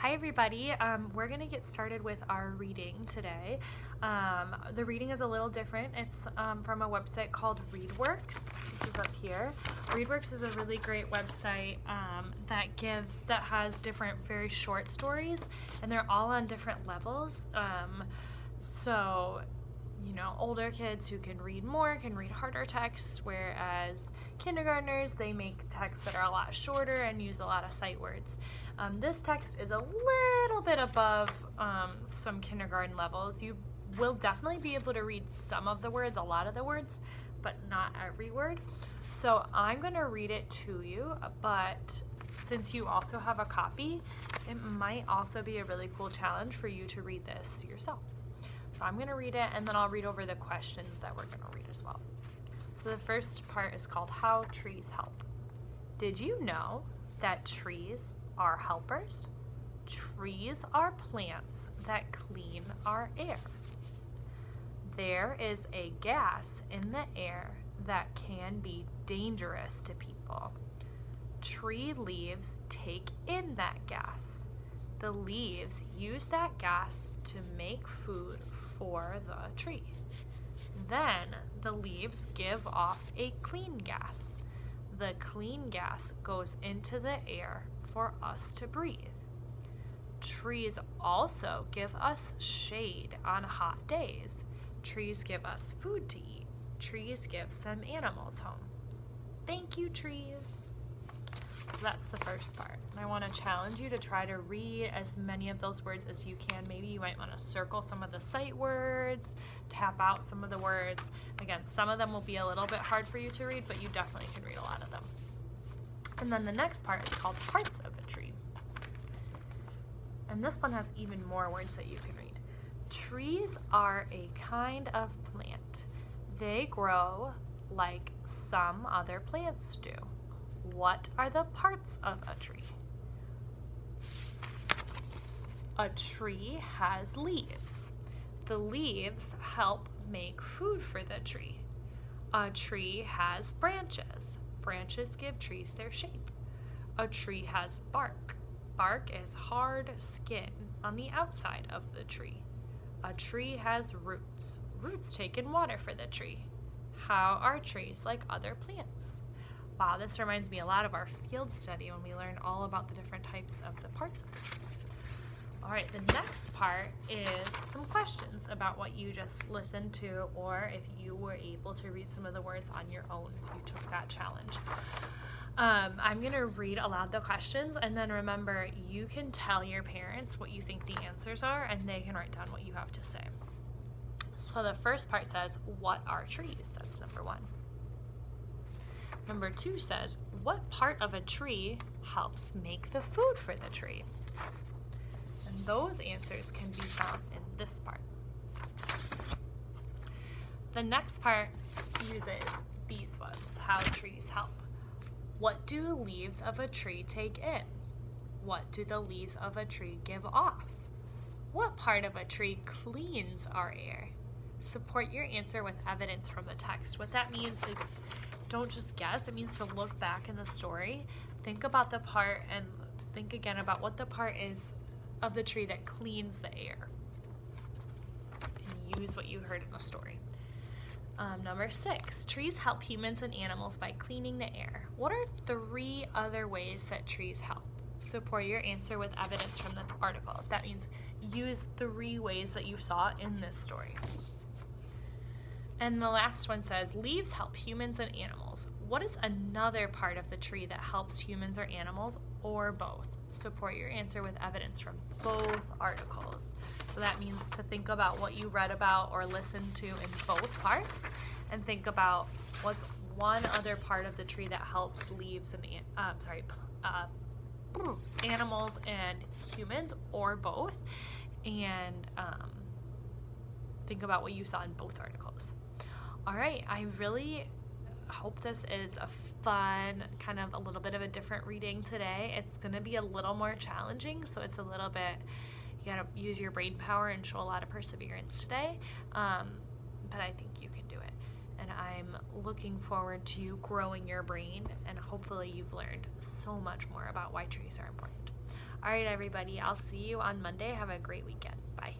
Hi everybody, we're going to get started with our reading today. The reading is a little different. It's from a website called ReadWorks, which is up here. ReadWorks is a really great website that has different very short stories, and they're all on different levels. So you know, older kids who can read more can read harder texts, whereas kindergartners, they make texts that are a lot shorter and use a lot of sight words. This text is a little bit above some kindergarten levels. You will definitely be able to read some of the words, a lot of the words, but not every word. So I'm going to read it to you, but since you also have a copy, it might also be a really cool challenge for you to read this yourself. So I'm going to read it, and then I'll read over the questions that we're going to read as well. So the first part is called How Trees Help. Did you know that trees are helpers? Trees are plants that clean our air. There is a gas in the air that can be dangerous to people. Tree leaves take in that gas. The leaves use that gas to make food for the tree. Then the leaves give off a clean gas. The clean gas goes into the air for us to breathe. Trees also give us shade on hot days. Trees give us food to eat. Trees give some animals homes. Thank you, trees. That's the first part. And I want to challenge you to try to read as many of those words as you can. Maybe you might want to circle some of the sight words, tap out some of the words. Again, some of them will be a little bit hard for you to read, but you definitely can read a lot of them. And then the next part is called Parts of a Tree. And this one has even more words that you can read. Trees are a kind of plant. They grow like some other plants do. What are the parts of a tree? A tree has leaves. The leaves help make food for the tree. A tree has branches. Branches give trees their shape. A tree has bark. Bark is hard skin on the outside of the tree. A tree has roots. Roots take in water for the tree. How are trees like other plants? Wow, this reminds me a lot of our field study when we learned all about the different types of the parts of the tree. All right, the next part is some questions about what you just listened to, or if you were able to read some of the words on your own if you took that challenge. I'm going to read aloud the questions, and then remember, you can tell your parents what you think the answers are, and they can write down what you have to say. So the first part says, what are trees? That's number 1. Number 2 says, what part of a tree helps make the food for the tree? And those answers can be found in this part. The next part uses these ones, how trees help. What do the leaves of a tree take in? What do the leaves of a tree give off? What part of a tree cleans our air? Support your answer with evidence from the text. What that means is don't just guess. It means to look back in the story, think about the part, and think again about what the part is of the tree that cleans the air. And use what you heard in the story. Number 6, trees help humans and animals by cleaning the air. What are 3 other ways that trees help? Support your answer with evidence from the article. That means use 3 ways that you saw in this story. And the last one says, leaves help humans and animals. What is another part of the tree that helps humans or animals, or both? Support your answer with evidence from both articles. So that means to think about what you read about or listened to in both parts, and think about what's one other part of the tree that helps leaves and animals and humans, or both, and think about what you saw in both articles. All right, I really hope this is a fun, kind of a little bit of a different reading today. It's going to be a little more challenging, so it's a little bit, you got to use your brain power and show a lot of perseverance today, but I think you can do it. And I'm looking forward to you growing your brain, and hopefully you've learned so much more about why trees are important. All right, everybody. I'll see you on Monday. Have a great weekend. Bye.